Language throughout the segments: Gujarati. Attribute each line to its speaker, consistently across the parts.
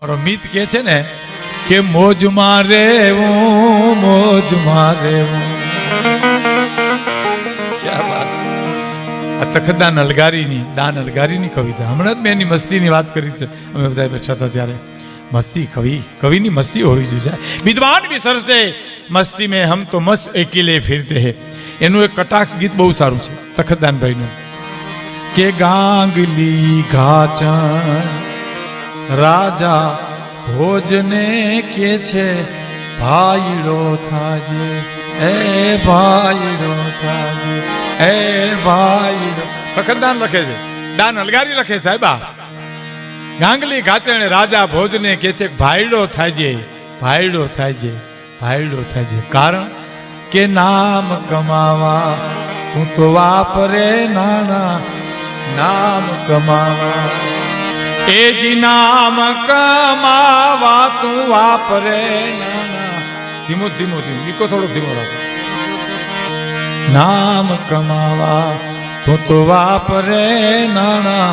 Speaker 1: મિત કે છે ને કે મોજમાં રહેવું ક્યાં વાત. આ તખતદાન અલગારીની કવિતા. હમણાં જ મેં એની મસ્તીની વાત કરી છે. અમે બધા બેઠા હતા ત્યારે મસ્તી કવિની મસ્તી હોવી જોઈએ. વિદ્વાન भी સરસે મસ્તી में हम तो मस्त अकेले फिरते हैं. એનું એક કટાક્ષ ગીત બહુ સારું છે તખતદાનભાઈનું કે ગાંગલી ઘાચણ રાજા ભોજને કે છે ભાઈડો થાજે એ ભાઈડો થાજે એ ભાઈડો. તખતદાન લખે છે, દાન અલગારી લખે સાહેબા. ગાંગલી ઘાચણ રાજા ભોજને કે છે ભાઈડો થાજે ભાઈડો થાજે ભાઈડો થાજે. કારણ કે નામ કમાવા તું તો વાપરે નાના નામ કમાવા એ જી નામ કમાવા તું વાપરે નાના. ધીમો ઈકો થોડો ધીમો રાખો. નામ કમાવા તું તો વાપરે નાના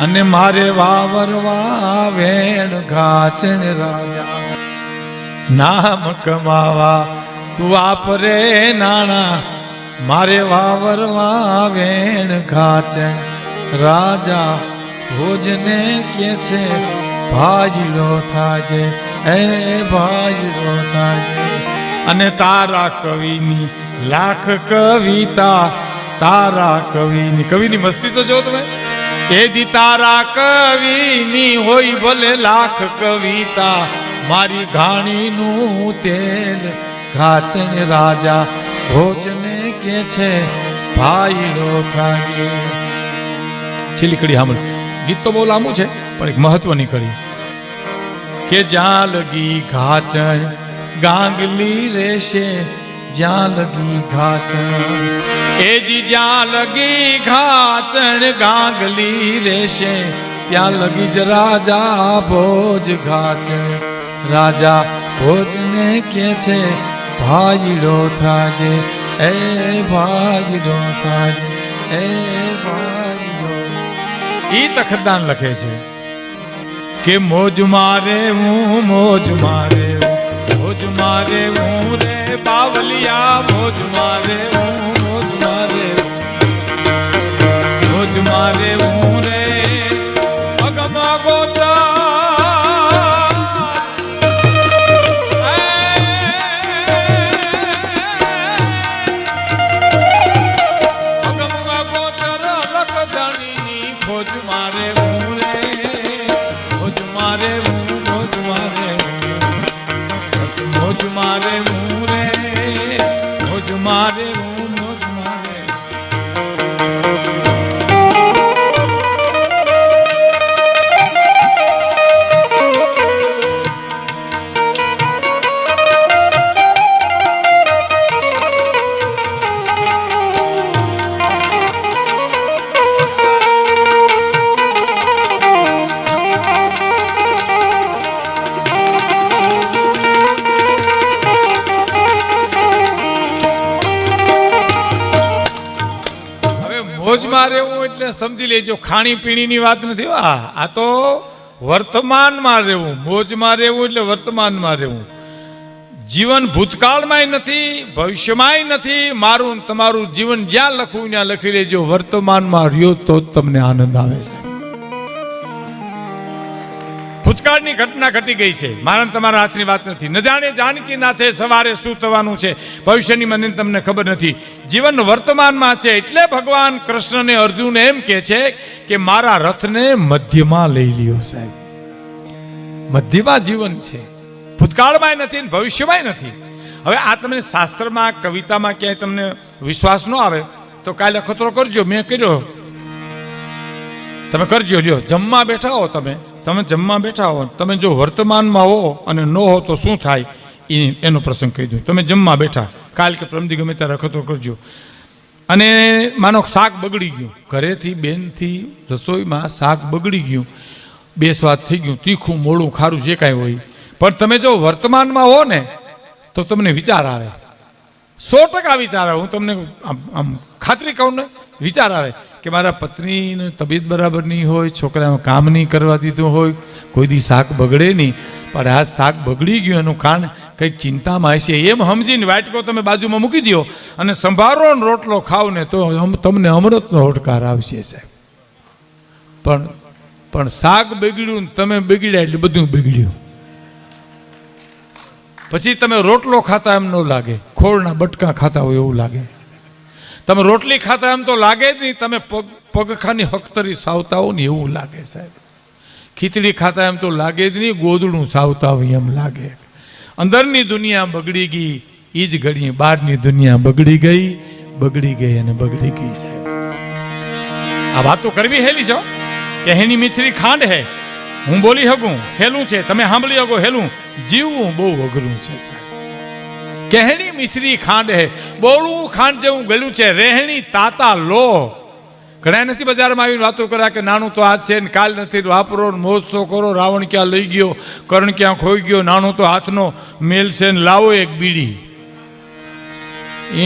Speaker 1: અને મારે વાવરવા વેણ ઘાચણ રાજા. નામ કમાવા તું વાપરે નાણા મારે વાવરવા વેણ ઘાચણ રાજા ભોજને કે છે ભાઈડો થાજે એ ભાઈડો થાજે. અને તારા કવિની લાખ કવિતા તારા કવિની મસ્તી તો જો તમે એ દી તારા કવિની હોય ભલે લાખ કવિતા મારી ઘાણીનું તેલ ઘાચણ રાજા ભોજને કે છે ભાઈડો થાજે. છેલ્લી કડી સાંભળ. ગીત તો બહુ લાંબુ છે પણ એક મહત્વની કડી કે જ્યાં લગી ઘાચણ ગાંગલી રહેશે જ્યાં લગી ઘાચણ એ જી જ્યાં લગી ઘાચણ ગાંગલી રહેશે ત્યાં લગી જ રાજા ભોજ ઘાચણ રાજા ભોજને કે છે ભાઈડો થાજે એ ભાઈડો થાજે એ ભાઈડો. ઈ તખતદાન લખે છે કે મોજ મારે હું રે બાવલિયા મોજ મારે હું રે અગમ ગોતા મોજમાં રહેવું એટલે સમજી લેજો ખાણી પીણીની વાત નથી. આ તો વર્તમાનમાં રહેવું. મોજમાં રહેવું એટલે વર્તમાનમાં રહેવું. જીવન ભૂતકાળમાંય નથી ભવિષ્યમાંય નથી. મારું તમારું જીવન જ્યાં લખવું ત્યાં લખી લેજો. વર્તમાનમાં રહ્યો તો તમને આનંદ આવે છે. ભૂતકાળની ઘટના ઘટી ગઈ છે, મારા તમારા હાથની વાત નથી. ન જાણે જાનકી નાથે સવારે શું થવાનું છે ભવિષ્યની મને તમને ખબર નથી. જીવન વર્તમાનમાં છે એટલે ભગવાન કૃષ્ણને અર્જુન એમ કહે છે કે મારા રથને મધ્યમાં લઈ લ્યો સાહેબ. મધ્યમાં જીવન છે, ભૂતકાળમાં નથી ભવિષ્યમાં નથી. હવે આ તમને શાસ્ત્રમાં કવિતામાં ક્યાંય તમને વિશ્વાસ ન આવે તો કાલે અખતરો કરજો. મેં કર્યો, તમે કરજો. લ્યો જમવા બેઠા હો તમે જમવા બેઠા હો, તમે જો વર્તમાનમાં હો અને ન હો તો શું થાય એનો પ્રસંગ કહી દઉં. તમે જમવા બેઠા કાલ કે પ્રમદી ગમે ત્યારે અખતરો કરજો અને માનો શાક બગડી ગયું, ઘરેથી બેનથી રસોઈમાં શાક બગડી ગયું, બે સ્વાદ થઈ ગયું, તીખું મોડું ખારું જે કાંઈ હોય, પણ તમે જો વર્તમાનમાં હો ને તો તમને વિચાર આવે, 100% વિચાર આવે. હું તમને આમ ખાતરી કહું ને વિચાર આવે કે મારા પત્નીની તબિયત બરાબર નહીં હોય, છોકરાઓ કામ નહીં કરવા દીધું હોય, કોઈ દી શાક બગડે નહીં, પણ આ શાક બગડી ગયું એનું કારણ કંઈક ચિંતામાં હશે એમ સમજીને વાટકો તમે બાજુમાં મૂકી દો અને સંભારો ને રોટલો ખાવ ને તો તમને અમૃતનો હોડકાર આવશે સાહેબ. પણ શાક બગડ્યું ને તમે બગડ્યા એટલે બધું બગડ્યું. પછી તમે રોટલો ખાતા એમ ન લાગે, ખોળના બટકા ખાતા હોય એવું લાગે. તમે રોટલી ખાતા એમ તો લાગે જ નહીં, તમે પગખાની હકતરી સાવતા હો ને એવું લાગે સાહેબ. ખીચડી ખાતા એમ તો લાગે જ નહીં, ગોદડું સાવતા હોય એમ લાગે. અંદરની દુનિયા બગડી ગઈ એ જ ઘડીએ બહારની દુનિયા બગડી ગઈ અને બગડી ગઈ સાહેબ. આ વાતો કરવી હેલી છો કે એની મીઠરી ખાંડ હે, હું બોલી શકું હેલું છે, તમે સાંભળી શકો હેલું, જીવવું બહુ અઘરું છે સાહેબ. કહેણી મિશ્રી ખાંડ હે, બોલવું ખાંડ જેવું ગળ્યું છે, રહેણી તાતા લો. ઘણા નથી બજારમાં આવીને વાતો કર્યા કે નાનું તો હાથ છે ને કાલ નથી, વાપરો મોજશો કરો, રાવણ ક્યાં લઈ ગયો, કર્ણ ક્યાં ખોઈ ગયો, નાનું તો હાથનો મેલ છે ને લાવો એક બીડી.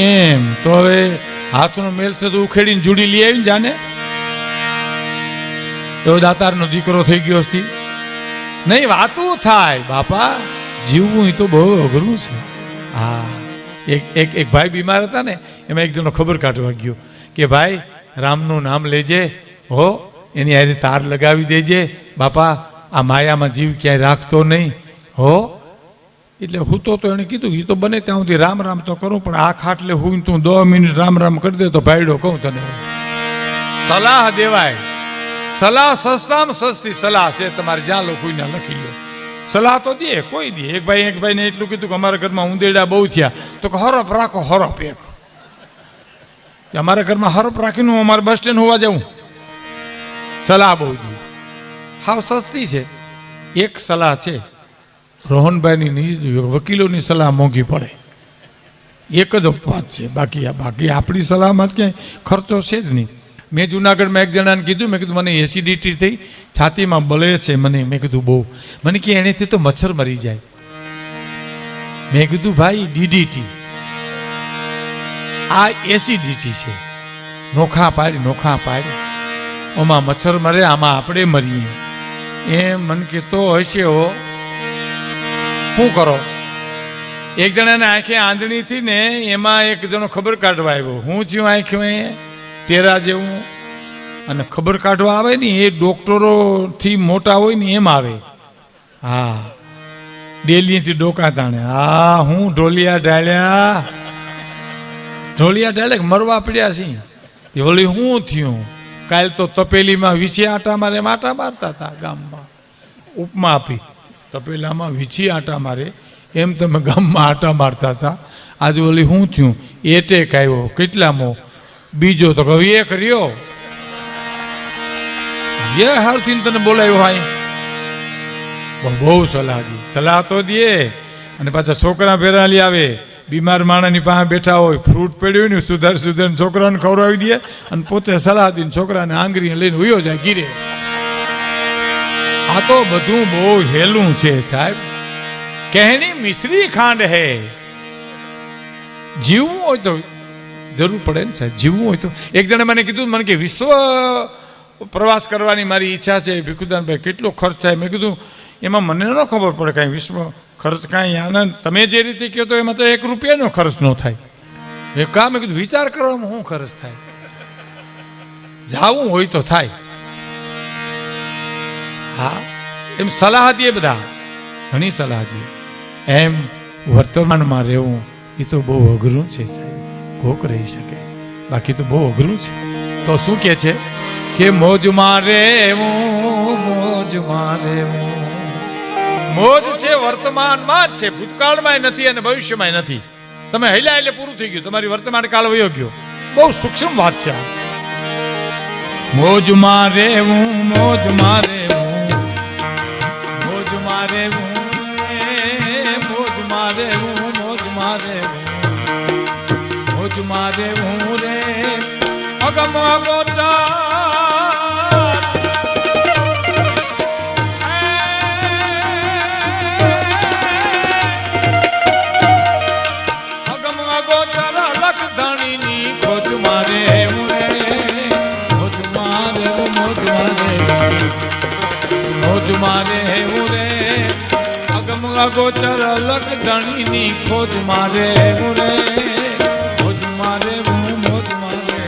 Speaker 1: એમ તો હવે હાથનો મેલ છે તો ઉખેડીને જુડી લઈ આવીને જાને એવો દાતારનો દીકરો થઈ ગયો હતી નહીં. વાતું થાય બાપા, જીવવું એ તો બહુ અઘરું છે. હા, એક ભાઈ બીમાર હતા ને, એમાં એક જણો ખબર કાઢવા ગયો કે ભાઈ રામનું નામ લેજે હો, એની હારે તાર લગાવી દેજે બાપા, આ માયામાં જીવ ક્યાંય રાખતો નહીં હો. એટલે હું તો એને કીધું એ તો બને ત્યાં સુધી રામ રામ તો કરું, પણ આ ખાટલે હું તું 10 મિનિટ રામ રામ કરી દે તો ભાઈડો કહું તને. સલાહ દેવાય, સલાહ સસ્તામાં સસ્તી સલાહ છે, તમારે જ્યાં લો કોઈને લખી લો. સલાહ તો દે કોઈ દે. એક ભાઈને એટલું કીધું કે અમારા ઘરમાં ઉંદેડા બહુ થયા, તો કે હરફ રાખો, હરફ એક. અમારા ઘરમાં હરફ રાખીને અમારે બસ સ્ટેન્ડ હોવા જવું. સલાહ બહુ દી, હાવ સસ્તી છે. એક સલાહ છે રોહનભાઈની, વકીલોની સલાહ મોંઘી પડે, એક જ અપવાદ છે, બાકી આપણી સલાહમાં જ ક્યાંય ખર્ચો છે જ નહીં. મેં જુનાગઢમાં એક જણાને કીધું, મેં કીધું મને એસિડિટી થઈ, છાતીમાં બળે છે મને. મેં કીધું બહુ. મને કે એનેથી તો મચ્છર મરી જાય. મેં કીધું ભાઈ ડીડીટી, આ એસિડિટી છે, નોખા પાડી ઓમાં મચ્છર મરે, આમાં આપણે મરીએ. એમ મને કે તો હશે હો, શું કરો. એક જણાને આંખે આંધળી થી ને, એમાં એક જણો ખબર કાઢવા આવ્યો. હું થયું આંખે તેરા જેવું, અને ખબર કાઢવા આવે ને એ ડોક્ટરો થી મોટા હોય ને એમ આવે. હા, ડેલીથી ડોકા તાણે. હા, હું ઢોલિયા ઢાલ્યા મરવા પડ્યા છે. એ વળી શું થયું, કાલ તો તપેલીમાં વીછી આટા મારતા હતા ગામમાં, ઉપમા આપી તપેલામાં વીછી આટા મારે એમ તમે ગામમાં આટા મારતા હતા. આજે વળી શું થયું, એટેક આવ્યો. કેટલામો? બીજો. તો કહું એક રહ્યો. એ હારથી તને બોલાવ્યો ભાઈ, બહુ સલાહ તો દે. અને પાછા છોકરા ભેરા લઈ આવે, બીમાર માણસની પાસે બેઠા હોય, ફ્રૂટ પડ્યું ને સુધાર છોકરાને ખવડાવી દે, અને પોતે સલાહ દઈને છોકરાને આંગળી લઈને ઉયો જાય ગીરે. આ તો બધું બહુ હેલું છે સાહેબ. કહેણી મિશ્રી ખાંડ હે. જીવવું હોય તો જરૂર પડે ને સાહેબ, જીવવું હોય તો. એક જણે મને કીધું, મને કે વિશ્વ પ્રવાસ કરવાની મારી ઈચ્છા છે ભીખુદાનભાઈ, કેટલો ખર્ચ થાય? મેં કીધું એમાં મને ન ખબર પડે કાંઈ વિશ્વ ખર્ચ કાંઈ આનંદ. તમે જે રીતે કહો તો એમાં તો 1 રૂપિયાનો ખર્ચ ન થાય. એ કામ મેં કીધું વિચાર કરવામાં શું ખર્ચ થાય? જાવું હોય તો થાય. હા, એમ સલાહ દે બધા, ઘણી સલાહ દે. એમ વર્તમાનમાં રહેવું એ તો બહુ અઘરું છે સાહેબ. કોક રહી શકે, બાકી તો બહુ અઘરું છે. તો શું કે છે કે મોજમાં રહેવું, મોજ છે વર્તમાનમાં જ છે, ભૂતકાળમાં નથી અને ભવિષ્યમાં નથી. તમે હૈલા એટલે પૂરું થઈ ગયું, તમારી વર્તમાન કાળ વયો ગયો. બહુ સૂક્ષ્મ વાત છે આ. મોજમાં રહેવું, મોજમાં રહેવું, મોજમાં રહેવું, મોજમાં રહેવું, મોજમાં રહેવું, મોજમાં રહેવું રે અગમ ગોટા. અગોચર અલગ ધણીની ખોજ મારે રે, ખોજ મારે મોજ મારે.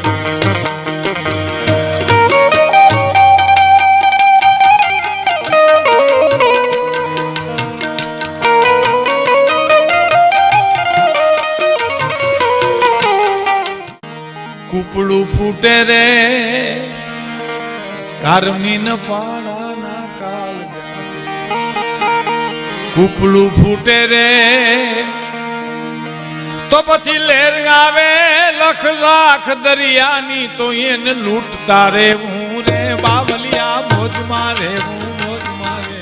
Speaker 1: કૂપડું ફૂટે રે કારમીન પાળાના કાળ, કૂપડું ફૂટે રે તો પછી લેર આવે લખ લાખ દરિયાની, તો એને લૂંટતા રે હું રે બાવલિયા મોજ મારે મોજ મારે.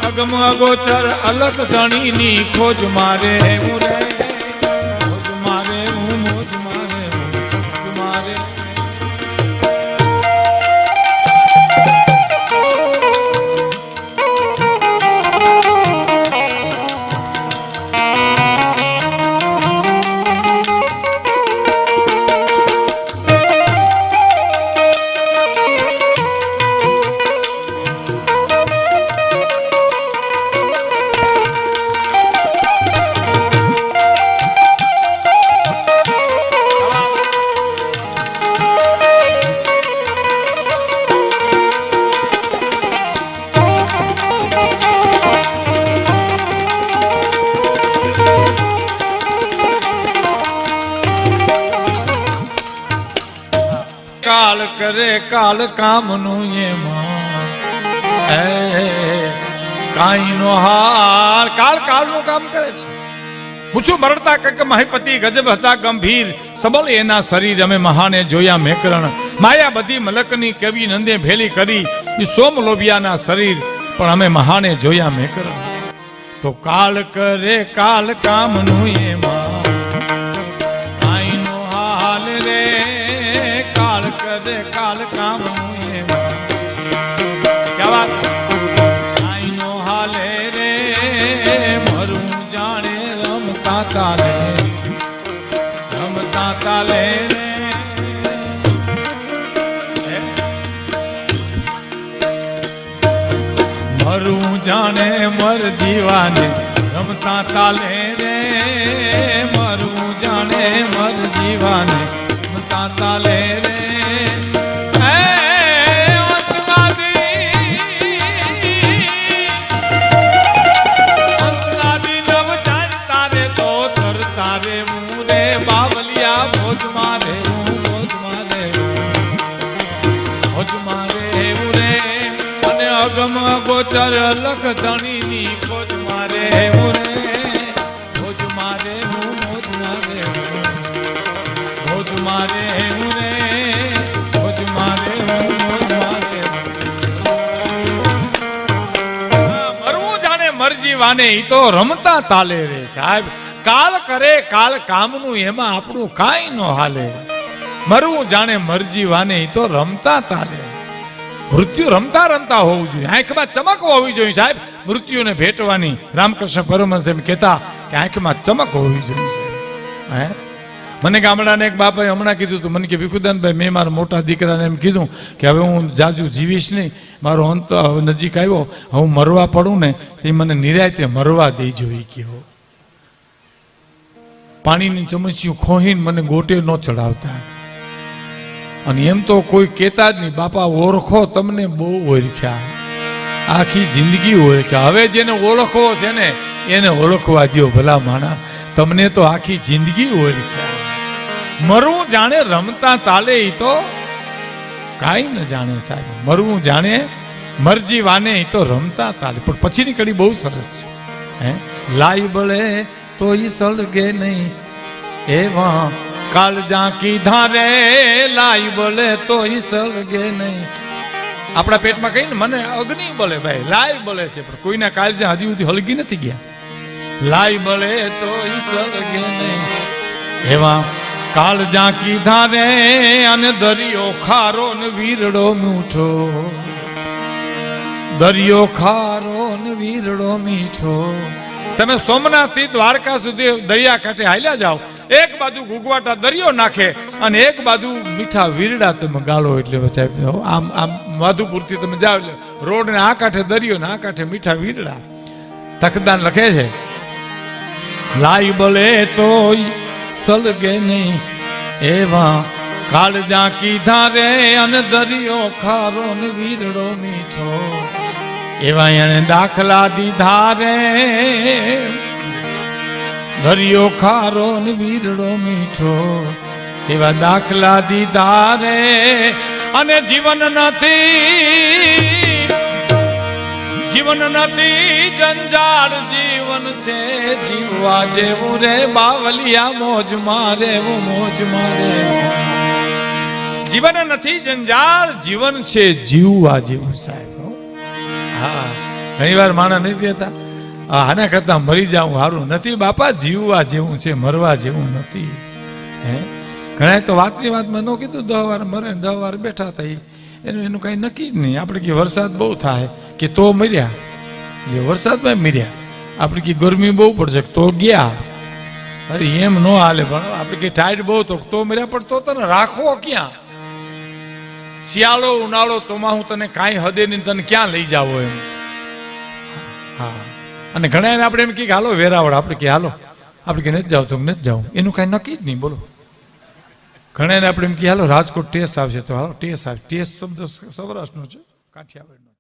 Speaker 1: અગમ અગોચર અલગ ધણીની ખોજ મારે હું રે, ખોજ મારે હું મોજ મારે મોજ મારે. કાળ કરે કાળ કામનું એમાં કાઈ નો હાર. કાળ કાળનું કામ કરે છે. પૂછું મરડતા કક મહિપતિ ગજબ હતા ગંભીર, સબલ એના શરીર અમે મહાને જોયા મેકરણ, માયા બધી મલકની કવિ નંદે ભેલી કરી, એ સોમ લોભિયાના શરીર પણ અમે મહાને જોયા મેકરણ. તો કાળ કરે કાળ કામનું એમાં કાઈ નો હાલ રે, કાળ કરે કાળ કામનું એમાં કેવા કાઈ નો હાલે રે, મરું જાણે રમતા તાલે રમતા તાલે રે. મરું જાણે મર જીવાને રમતા તાલે રે, મરું જાણે મર જીવાને રમતા તાલે રે. મોજ મારે મોજ મારે મોજ મારે એવું રે, અને અગમ ગોચર લખ ધણીની ખોજ મારે એવું રે, મોજ મારે મોજ મારે મોજ મારે એવું રે, મોજ મારે મોજ મારે. મરવું જાણે મરજી વાને ઈ તો રમતા તાલે રે સાહેબ. કાળ કરે કાળ કામનું એમાં આપણું કાંઈ ન હાલે. મરવું જાણે મરજી વાને ઈ તો રમતા તાલે. મૃત્યુ રમતા રમતા હોવું જોઈએ, આંખમાં ચમક હોવી જોઈએ સાહેબ. મૃત્યુને ભેટવાની રામકૃષ્ણ પરમહંસ એમ કહેતા કે આંખમાં ચમક હોવી જોઈએ. હે મને ગામડાને એક બાપાએ હમણાં કીધું હતું, મને કે ભીખુદાનભાઈ મેં મારા મોટા દીકરાને એમ કીધું કે હવે હું જાજુ જીવીશ નહીં, મારો અંત નજીક આવ્યો, હું મરવા પડું ને તે મને નિરાયતે મરવા દેજો એ કહો. પાણીની ચમચીયું ખોહીને મને ગોટે ન ચડાવતા. અને એમ તો કોઈ કહેતા જ નહીં, બાપા ઓળખો તમને બહુ ઓળખ્યા, આખી જિંદગી ઓળખ્યા. હવે જેને ઓળખવો છે ને એને ઓળખવા દો ભલા માણા, તમને તો આખી જિંદગી ઓળખ્યા. મરવું જાણે રમતા તાલે ઈ તો કાંઈ ન જાણે સાહેબ. મરવું જાણે મરજી વાને ઈ તો રમતા તાલે. પણ પછીની કડી બહુ સરસ છે. હે લાઈ બળે તો ઈ સળગે નહીં એવા કાળજા કીધા રે, લાઈ બળે તો ઈ સળગે નહીં. આપણા પેટમાં કહીને મને અગ્નિ બળે ભાઈ, લાઈ બળે છે પણ કોઈના કાળજા હજી સુધી હળગી નથી ગયા. લાઈ બળે તો ઈ સળગે નહીં એવા કાળ ઝાંકી ધારે અને દરિયો ખારો ને વીરડો મીઠો, દરિયો ખારો ને વીરડો મીઠો. તમે સોમનાથ થી દ્વારકા સુધી દરિયા કાંઠે હાલ્યા જાઓ, એક બાજુ ઘૂઘવાટા દરિયો નાખે અને એક બાજુ મીઠા વીરડા તમે ગાળો. એટલે આમ આમ માધુપુર થી તમે જાઓ એટલે રોડ ને આ કાંઠે દરિયો ને આ કાંઠે મીઠા વીરડા. તખતદાન લખે છે, લાઈ બળે તો સલગે નહીં એવા કાળ ઝાંકી ધારે અને દરિયો ખારો ને વીરડો મીઠો. એવા એને દાખલા દીધા રે, દરિયો ખારો ને વીરડો મીઠો. એવા દાખલા દીધા રે. અને જીવન નથી જંજાળ, જીવન છે જીવવા જેવું રે. બાવલિયા મોજ મારે મોજ મારે. જીવન નથી જંજાળ, જીવન છે જીવવા જેવું સાહેબ. હા, ઘણી વાર માણસ નથી કહેતા આના કરતા મરી જાવું સારું. નથી બાપા, જીવવા જેવું છે, મરવા જેવું નથી. હે, ઘણા તો વાતની વાતમાં ન કીધું 10 વાર મરે 10 વાર બેઠા થાય. એનું કઈ નક્કી જ નહીં. આપણે કે વરસાદ બહુ થાય કે તો મર્યા, એટલે વરસાદમાં મર્યા. આપણે કે ગરમી બહુ પડશે તો ગયા. અરે એમ ન હાલે. પણ આપણે કે ટાઈડ બહુ તો મર્યા. પણ તો તને રાખવો ક્યાં? શિયાળો ઉનાળો ચોમાસું તને કાંઈ હદે નહીં, તને ક્યાં લઈ જાવો એમ. હા, અને ઘણા આપણે એમ કે હાલો વેરાવળ, આપણે કે હાલો, આપણે કે નથી જાવ તો નથી જાવ, એનું કાંઈ નક્કી જ નહીં. બોલો, ઘણા આપણે એમ કે હાલો રાજકોટ ટેસ્ટ આવશે તો હાલો ટેસ્ટ આવે. ટેસ્ટ શબ્દ સૌરાષ્ટ્રનો છે, કાઠિયાવાડનો.